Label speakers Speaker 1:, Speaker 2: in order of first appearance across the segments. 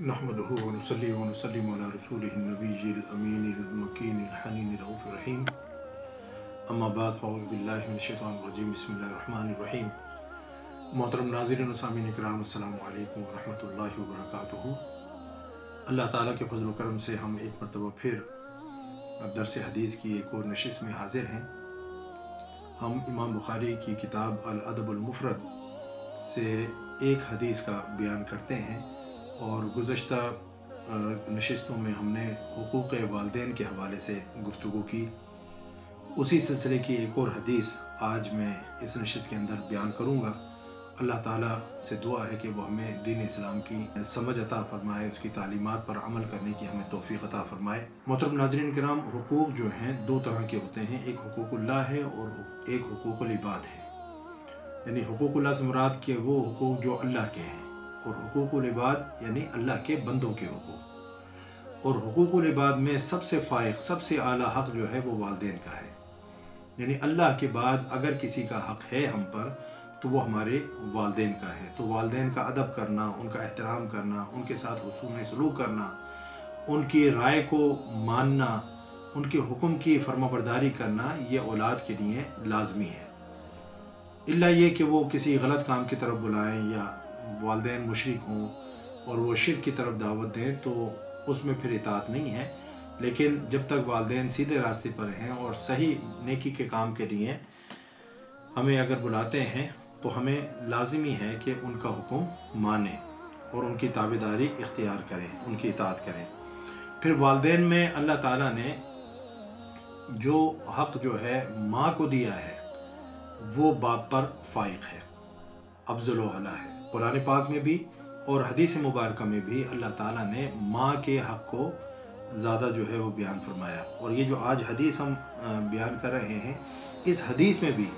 Speaker 1: نحمدہ ونصلی ونسلم علی رسولہ النبی الامین المکین الحنین الرؤوف الرحیم اما بعد فاعوذ باللہ من الشیطان الرجیم بسم اللہ الرحمن الرحیم۔ محترم ناظرین و سامعین کرام، السلام علیکم ورحمۃ اللہ وبرکاتہ۔ اللہ تعالیٰ کے فضل و کرم سے ہم ایک مرتبہ پھر درس حدیث کی ایک اور نشست میں حاضر ہیں۔ ہم امام بخاری کی کتاب الادب المفرد سے ایک حدیث کا بیان کرتے ہیں، اور گزشتہ نشستوں میں ہم نے حقوق والدین کے حوالے سے گفتگو کی۔ اسی سلسلے کی ایک اور حدیث آج میں اس نشست کے اندر بیان کروں گا۔ اللہ تعالیٰ سے دعا ہے کہ وہ ہمیں دین اسلام کی سمجھ عطا فرمائے، اس کی تعلیمات پر عمل کرنے کی ہمیں توفیق عطا فرمائے۔ محترم ناظرین کرام، حقوق جو ہیں دو طرح کے ہوتے ہیں، ایک حقوق اللہ ہے اور ایک حقوق العباد ہے۔ یعنی حقوق اللہ سے مراد کہ وہ حقوق جو اللہ کے ہیں، اور حقوق العباد یعنی اللہ کے بندوں کے حقوق۔ اور حقوق العباد میں سب سے فائق، سب سے اعلیٰ حق جو ہے وہ والدین کا ہے۔ یعنی اللہ کے بعد اگر کسی کا حق ہے ہم پر تو وہ ہمارے والدین کا ہے۔ تو والدین کا ادب کرنا، ان کا احترام کرنا، ان کے ساتھ حسن سلوک کرنا، ان کی رائے کو ماننا، ان کے حکم کی فرمانبرداری کرنا، یہ اولاد کے لیے لازمی ہے۔ الا یہ کہ وہ کسی غلط کام کی طرف بلائیں یا والدین مشرک ہوں اور وہ شرک کی طرف دعوت دیں تو اس میں پھر اطاعت نہیں ہے۔ لیکن جب تک والدین سیدھے راستے پر ہیں اور صحیح نیکی کے کام کے لیے ہمیں اگر بلاتے ہیں تو ہمیں لازمی ہے کہ ان کا حکم مانیں اور ان کی تابعداری اختیار کریں، ان کی اطاعت کریں۔ پھر والدین میں اللہ تعالیٰ نے جو حق جو ہے ماں کو دیا ہے وہ باپ پر فائق ہے، افضل و اعلیٰ ہے۔ قرآن پاک میں بھی اور حدیث مبارکہ میں بھی اللہ تعالیٰ نے ماں کے حق کو زیادہ جو ہے وہ بیان فرمایا۔ اور یہ جو آج حدیث ہم بیان کر رہے ہیں، اس حدیث میں بھی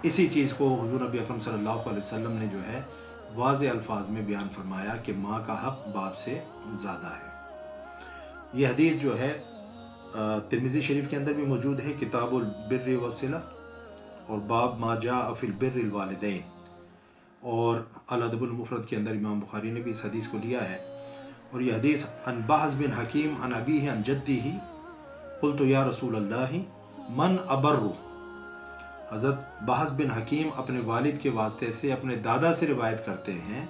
Speaker 1: اسی چیز کو حضور نبی اکرم صلی اللہ علیہ وسلم نے جو ہے واضح الفاظ میں بیان فرمایا کہ ماں کا حق باپ سے زیادہ ہے۔ یہ حدیث جو ہے ترمذی شریف کے اندر بھی موجود ہے، کتاب البر والصلہ، اور باب ما جاء فی البر الوالدین، اور الادب المفرد کے اندر امام بخاری نے بھی اس حدیث کو لیا ہے۔ اور یہ حدیث عن بحث بن حکیم عن ابیہ عن جدہ قلت یا رسول اللہ من ابر۔ حضرت بحث بن حکیم اپنے والد کے واسطے سے اپنے دادا سے روایت کرتے ہیں،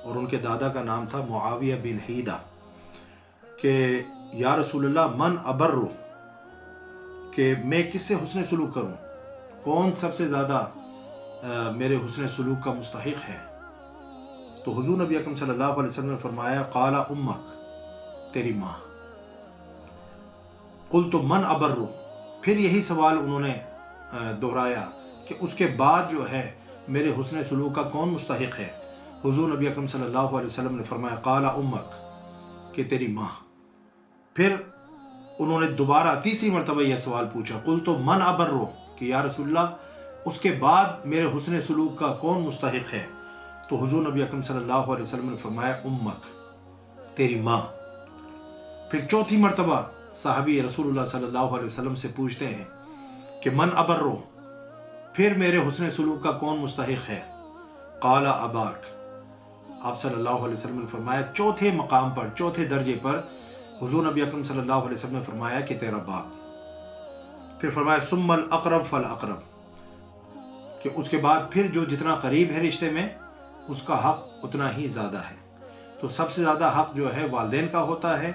Speaker 1: اور ان کے دادا کا نام تھا معاویہ بن حیدہ، کہ یا رسول اللہ من ابر، کہ میں کس سے حسن سلوک کروں، کون سب سے زیادہ میرے حسن سلوک کا مستحق ہے؟ تو حضور نبی اکرم صلی اللہ علیہ وسلم نے فرمایا قال امک، تیری ماں۔ قلت من ابر، پھر یہی سوال انہوں نے دہرایا کہ اس کے بعد جو ہے میرے حسن سلوک کا کون مستحق ہے؟ حضور نبی اکرم صلی اللہ علیہ وسلم نے فرمایا قال امک، کہ تیری ماں۔ پھر انہوں نے دوبارہ تیسری مرتبہ یہ سوال پوچھا، قلت من ابر، کہ یا رسول اللہ اس کے بعد میرے حسن سلوک کا کون مستحق ہے؟ تو حضور نبی اکرم صلی اللہ علیہ وسلم نے فرمایا امک، تیری ماں۔ پھر چوتھی مرتبہ صحابی رسول اللہ صلی اللہ علیہ وسلم سے پوچھتے ہیں کہ من ابر، پھر میرے حسن سلوک کا کون مستحق ہے؟ قال اباک، آپ صلی اللہ علیہ وسلم نے فرمایا چوتھے مقام پر، چوتھے درجے پر حضور نبی اکرم صلی اللہ علیہ وسلم نے فرمایا کہ تیرا باپ۔ پھر فرمایا ثم الاقرب فالاقرب، کہ اس کے بعد پھر جو جتنا قریب ہے رشتے میں اس کا حق اتنا ہی زیادہ ہے۔ تو سب سے زیادہ حق جو ہے والدین کا ہوتا ہے۔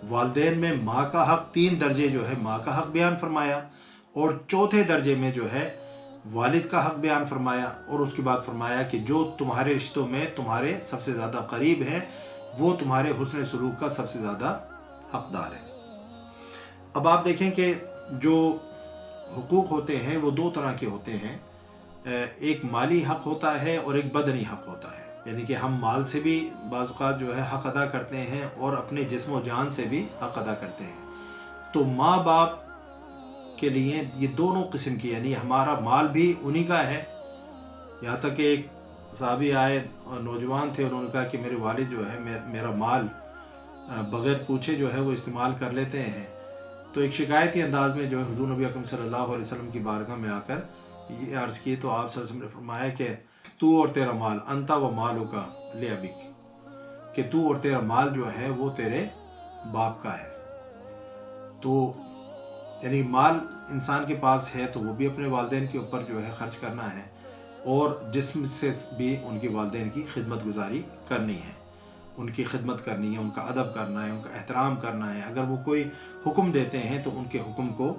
Speaker 1: والدین میں ماں کا حق، 3 درجے جو ہے ماں کا حق بیان فرمایا، اور چوتھے درجے میں جو ہے والد کا حق بیان فرمایا، اور اس کے بعد فرمایا کہ جو تمہارے رشتوں میں تمہارے سب سے زیادہ قریب ہیں وہ تمہارے حسن سلوک کا سب سے زیادہ حقدار ہے۔ اب آپ دیکھیں کہ جو حقوق ہوتے ہیں وہ 2 طرح کے ہوتے ہیں، ایک مالی حق ہوتا ہے اور ایک بدنی حق ہوتا ہے۔ یعنی کہ ہم مال سے بھی بعض اوقات جو ہے حق ادا کرتے ہیں اور اپنے جسم و جان سے بھی حق ادا کرتے ہیں۔ تو ماں باپ کے لیے یہ دونوں قسم کی، یعنی ہمارا مال بھی انہی کا ہے۔ یہاں تک کہ ایک صحابی آئے، نوجوان تھے، انہوں نے کہا کہ میرے والد جو ہے میرا مال بغیر پوچھے جو ہے وہ استعمال کر لیتے ہیں۔ تو ایک شکایتی انداز میں جو ہے حضور نبی اکرم صلی اللہ علیہ وسلم کی بارگاہ میں آ کر یہ عرض کی، تو آپ صلی اللہ علیہ وسلم نے فرمایا کہ تو اور تیرا مال، انت و مالک لابک، کہ تو اور تیرا مال جو ہے وہ تیرے باپ کا ہے. تو یعنی مال انسان کے پاس ہے تو وہ بھی اپنے والدین کے اوپر جو ہے خرچ کرنا ہے، اور جسم سے بھی ان کے والدین کی خدمت گزاری کرنی ہے، ان کی خدمت کرنی ہے، ان کا ادب کرنا ہے، ان کا احترام کرنا ہے. اگر وہ کوئی حکم دیتے ہیں تو ان کے حکم کو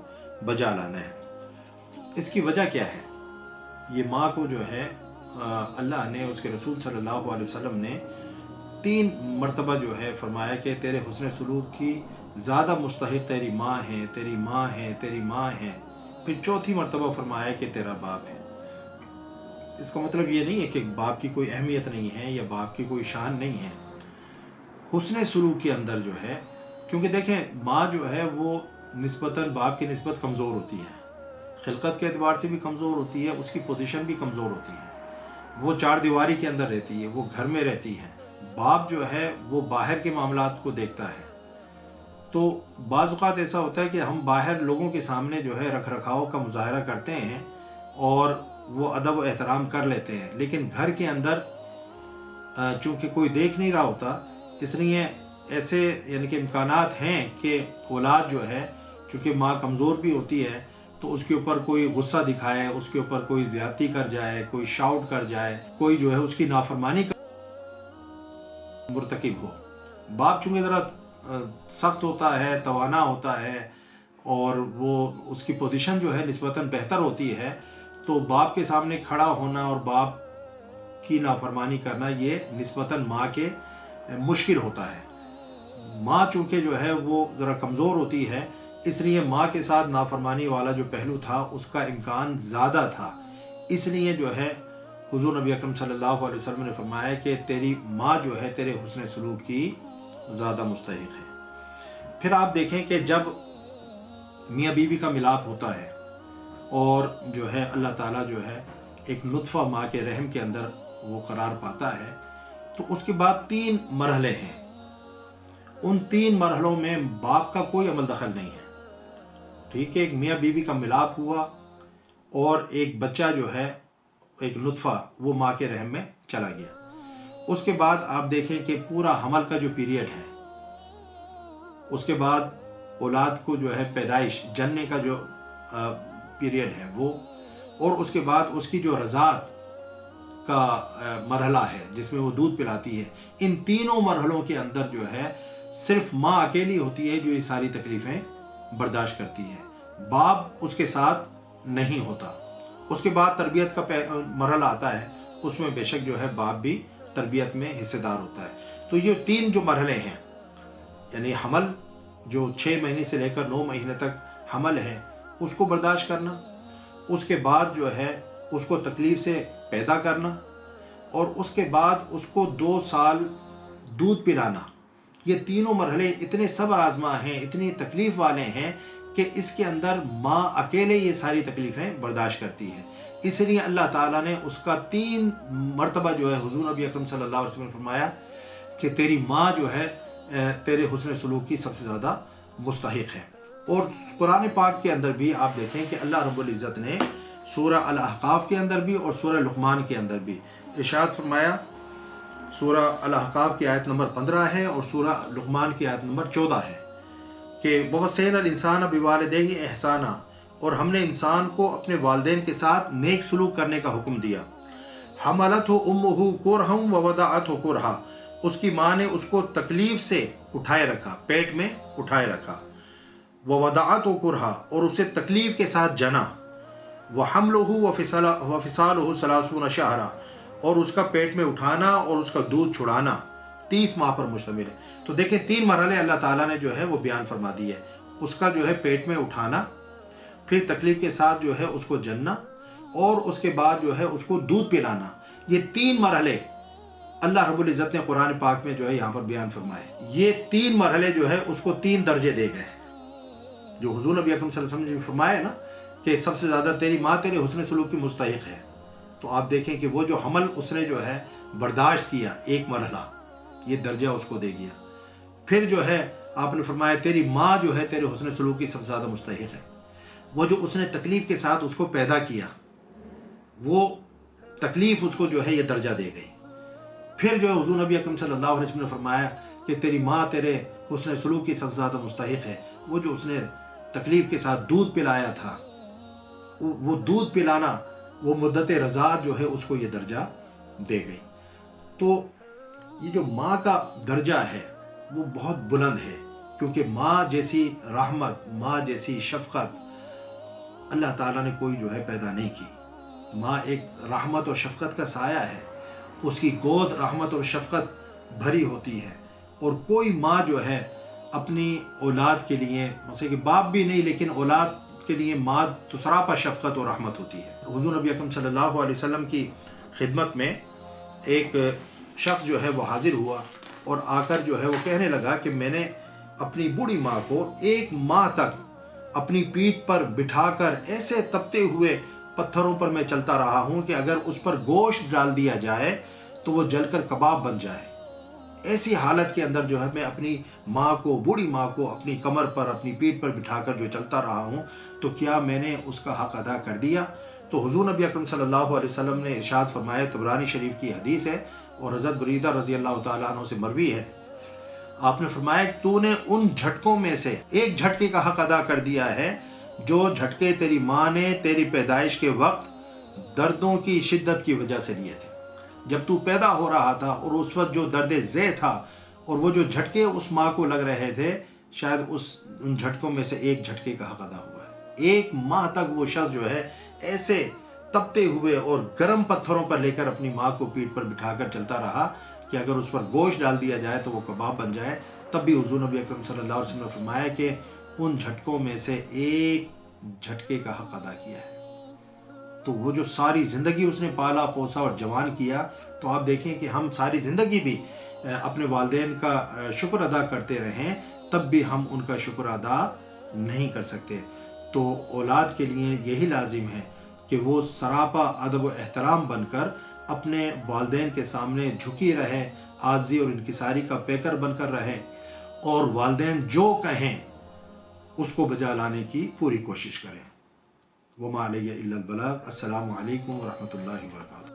Speaker 1: بجا لانا ہے. اس کی وجہ کیا ہے؟ یہ ماں کو جو ہے اللہ نے، اس کے رسول صلی اللہ علیہ وسلم نے 3 مرتبہ جو ہے فرمایا کہ تیرے حسن سلوک کی زیادہ مستحق تیری ماں ہے، تیری ماں ہے، تیری ماں ہے. پھر 4تھی مرتبہ فرمایا کہ تیرا باپ ہے. اس کا مطلب یہ نہیں ہے کہ باپ کی کوئی اہمیت نہیں ہے یا باپ کی کوئی شان نہیں ہے. حسن سلوک کے اندر جو ہے، کیونکہ دیکھیں ماں جو ہے وہ نسبتاً باپ کی نسبت کمزور ہوتی ہے، خلقت کے اعتبار سے بھی کمزور ہوتی ہے، اس کی پوزیشن بھی کمزور ہوتی ہے. وہ 4 دیواری کے اندر رہتی ہے، وہ گھر میں رہتی ہے. باپ جو ہے وہ باہر کے معاملات کو دیکھتا ہے. تو بعض اوقات ایسا ہوتا ہے کہ ہم باہر لوگوں کے سامنے جو ہے رکھ رکھاؤ کا مظاہرہ کرتے ہیں اور وہ ادب و احترام کر لیتے ہیں، لیکن گھر کے اندر چونکہ کوئی دیکھ نہیں رہا ہوتا، اس لیے ایسے یعنی کہ امکانات ہیں کہ اولاد جو ہے چونکہ ماں کمزور بھی ہوتی ہے تو اس کے اوپر کوئی غصہ دکھائے، اس کے اوپر کوئی زیادتی کر جائے، کوئی شاؤٹ کر جائے، کوئی جو ہے اس کی نافرمانی مرتکب ہو. باپ چونکہ ذرا سخت ہوتا ہے، توانا ہوتا ہے، اور وہ اس کی پوزیشن جو ہے نسبتاً بہتر ہوتی ہے، تو باپ کے سامنے کھڑا ہونا اور باپ کی نافرمانی کرنا یہ نسبتاً ماں کے مشکل ہوتا ہے. ماں چونکہ جو ہے وہ ذرا کمزور ہوتی ہے، اس لیے ماں کے ساتھ نافرمانی والا جو پہلو تھا اس کا امکان زیادہ تھا. اس لیے جو ہے حضور نبی اکرم صلی اللہ علیہ وسلم نے فرمایا کہ تیری ماں جو ہے تیرے حسن سلوک کی زیادہ مستحق ہے. پھر آپ دیکھیں کہ جب میاں بیوی کا ملاپ ہوتا ہے اور جو ہے اللہ تعالیٰ جو ہے ایک نطفہ ماں کے رحم کے اندر وہ قرار پاتا ہے، تو اس کے بعد 3 مرحلے ہیں. ان 3 مرحلوں میں باپ کا کوئی عمل دخل نہیں ہے. ٹھیک ہے، ایک میاں بیوی کا ملاپ ہوا اور ایک بچہ جو ہے ایک نطفہ وہ ماں کے رحم میں چلا گیا. اس کے بعد آپ دیکھیں کہ پورا حمل کا جو پیریڈ ہے، اس کے بعد اولاد کو جو ہے پیدائش جننے کا جو پیریڈ ہے وہ، اور اس کے بعد اس کی جو رضاعت کا مرحلہ ہے جس میں وہ دودھ پلاتی ہے. ان تینوں مرحلوں کے اندر جو ہے صرف ماں اکیلی ہوتی ہے جو یہ ساری تکلیفیں برداشت کرتی ہے، باپ اس کے ساتھ نہیں ہوتا. اس کے بعد تربیت کا مرحلہ آتا ہے، اس میں بے شک جو ہے باپ بھی تربیت میں حصے دار ہوتا ہے. تو یہ 3 جو مرحلے ہیں، یعنی حمل جو 6 مہینے سے لے کر 9 مہینے تک حمل ہے اس کو برداشت کرنا، اس کے بعد جو ہے اس کو تکلیف سے پیدا کرنا، اور اس کے بعد اس کو 2 سال دودھ پلانا. یہ تینوں مرحلے اتنے صبر آزما ہیں، اتنی تکلیف والے ہیں کہ اس کے اندر ماں اکیلے یہ ساری تکلیفیں برداشت کرتی ہے. اس لیے اللہ تعالیٰ نے اس کا 3 مرتبہ جو ہے حضور نبی اکرم صلی اللہ علیہ وسلم نے فرمایا کہ تیری ماں جو ہے تیرے حسن سلوک کی سب سے زیادہ مستحق ہے. اور قرآن پاک کے اندر بھی آپ دیکھیں کہ اللہ رب العزت نے سورہ الاحقاف کے اندر بھی اور سورہ لقمان کے اندر بھی ارشاد فرمایا. سورہ الاحقاف کی آیت نمبر 15 ہے اور سورہ لقمان کی آیت نمبر 14 ہے کہ وَوَصَّيْنَا الْإِنسَانَ بِوَالِدَيْهِ إِحْسَانًا، اور ہم نے انسان کو اپنے والدین کے ساتھ نیک سلوک کرنے کا حکم دیا. حَمَلَتْهُ أُمُّهُ كُرْهًا وَوَضَعَتْهُ كُرْهًا، اس کی ماں نے اس کو تکلیف سے اٹھائے رکھا، پیٹ میں اٹھائے رکھا. وَوَضَعَتْهُ كُرْهًا، اور اسے تکلیف کے ساتھ جنا. وَحَمْلُهُ وَفِصَالُهُ 30 شَهْرًا، اور اس کا پیٹ میں اٹھانا اور اس کا دودھ چھڑانا 30 ماہ پر مشتمل ہے. تو دیکھیں 3 مرحلے اللہ تعالیٰ نے جو ہے وہ بیان فرما دی ہے. اس کا جو ہے پیٹ میں اٹھانا، پھر تکلیف کے ساتھ جو ہے اس کو جننا، اور اس کے بعد جو ہے اس کو دودھ پلانا. یہ 3 مرحلے اللہ رب العزت نے قرآن پاک میں جو ہے یہاں پر بیان فرمائے. یہ 3 مرحلے جو ہے اس کو 3 درجے دے گئے جو حضور نبی اکرم صلی اللہ علیہ وسلم نے فرمایا نا کہ سب سے زیادہ تیری ماں تیرے حسن سلوک کی مستحق ہے. تو آپ دیکھیں کہ وہ جو حمل اس نے جو ہے برداشت کیا، ایک مرحلہ یہ درجہ اس کو دے گیا. پھر جو ہے آپ نے فرمایا تیری ماں جو ہے تیرے حسن سلوک کی سب سے زیادہ مستحق ہے. وہ جو اس نے تکلیف کے ساتھ اس کو پیدا کیا، وہ تکلیف اس کو جو ہے یہ درجہ دے گئی. پھر جو ہے حضور نبی اکرم صلی اللہ علیہ وسلم نے فرمایا کہ تیری ماں تیرے حسن سلوک کی سب سے زیادہ مستحق ہے، وہ جو اس نے تکلیف کے ساتھ دودھ پلایا تھا، وہ دودھ پلانا، وہ مدت رضاعت جو ہے اس کو یہ درجہ دے گئی۔ تو یہ جو ماں کا درجہ ہے وہ بہت بلند ہے، کیونکہ ماں جیسی رحمت، ماں جیسی شفقت اللہ تعالیٰ نے کوئی جو ہے پیدا نہیں کی۔ ماں ایک رحمت اور شفقت کا سایہ ہے، اس کی گود رحمت اور شفقت بھری ہوتی ہے، اور کوئی ماں جو ہے اپنی اولاد کے لیے، مثلا کہ باپ بھی نہیں لیکن اولاد کے لیے ماں تو سراپا شفقت اور رحمت ہوتی ہے۔ حضور نبی اکرم صلی اللہ علیہ وسلم کی خدمت میں ایک شخص جو ہے وہ حاضر ہوا اور آ کر جو ہے وہ کہنے لگا کہ میں نے اپنی بوڑھی ماں کو 1 ماہ تک اپنی پیٹھ پر بٹھا کر ایسے تپتے ہوئے پتھروں پر میں چلتا رہا ہوں کہ اگر اس پر گوشت ڈال دیا جائے تو وہ جل کر کباب بن جائے۔ ایسی حالت کے اندر جو ہے میں اپنی ماں کو، بوڑھی ماں کو اپنی کمر پر، اپنی پیٹھ پر بٹھا کر جو چلتا رہا ہوں، تو کیا میں نے اس کا حق ادا کر دیا؟ تو حضور نبی اکرم صلی اللہ علیہ وسلم نے ارشاد فرمایا، طبرانی شریف کی حدیث ہے اور حضرت بریدہ رضی اللہ تعالیٰ عنہ سے مروی ہے، آپ نے فرمایا کہ تو نے ان جھٹکوں میں سے ایک جھٹکے کا حق ادا کر دیا ہے جو جھٹکے تیری ماں نے تیری پیدائش کے وقت دردوں کی شدت کی وجہ سے لیے تھے۔ جب تو پیدا ہو رہا تھا اور اس وقت جو درد ذہ تھا اور وہ جو جھٹکے اس ماں کو لگ رہے تھے، شاید ان جھٹکوں میں سے ایک جھٹکے کا حق ادا ہوا ہے۔ 1 ماہ تک وہ شخص جو ہے ایسے تپتے ہوئے اور گرم پتھروں پر لے کر اپنی ماں کو پیٹھ پر بٹھا کر چلتا رہا کہ اگر اس پر گوشت ڈال دیا جائے تو وہ کباب بن جائے۔ تب بھی حضور نبی اکرم صلی اللہ علیہ وسلم نے فرمایا کہ ان جھٹکوں میں سے ایک جھٹکے کا حق ادا کیا ہے۔ تو وہ جو ساری زندگی اس نے پالا پوسا اور جوان کیا، تو آپ دیکھیں کہ ہم ساری زندگی بھی اپنے والدین کا شکر ادا کرتے رہیں، تب بھی ہم ان کا شکر ادا نہیں کر سکتے۔ تو اولاد کے لیے یہی لازم ہے کہ وہ سراپا ادب و احترام بن کر اپنے والدین کے سامنے جھکی رہے، عاجزی اور انکساری کا پیکر بن کر رہے، اور والدین جو کہیں اس کو بجا لانے کی پوری کوشش کریں۔ وما علیہ الا البلاغ۔ السلام علیکم ورحمۃ اللہ وبرکاتہ۔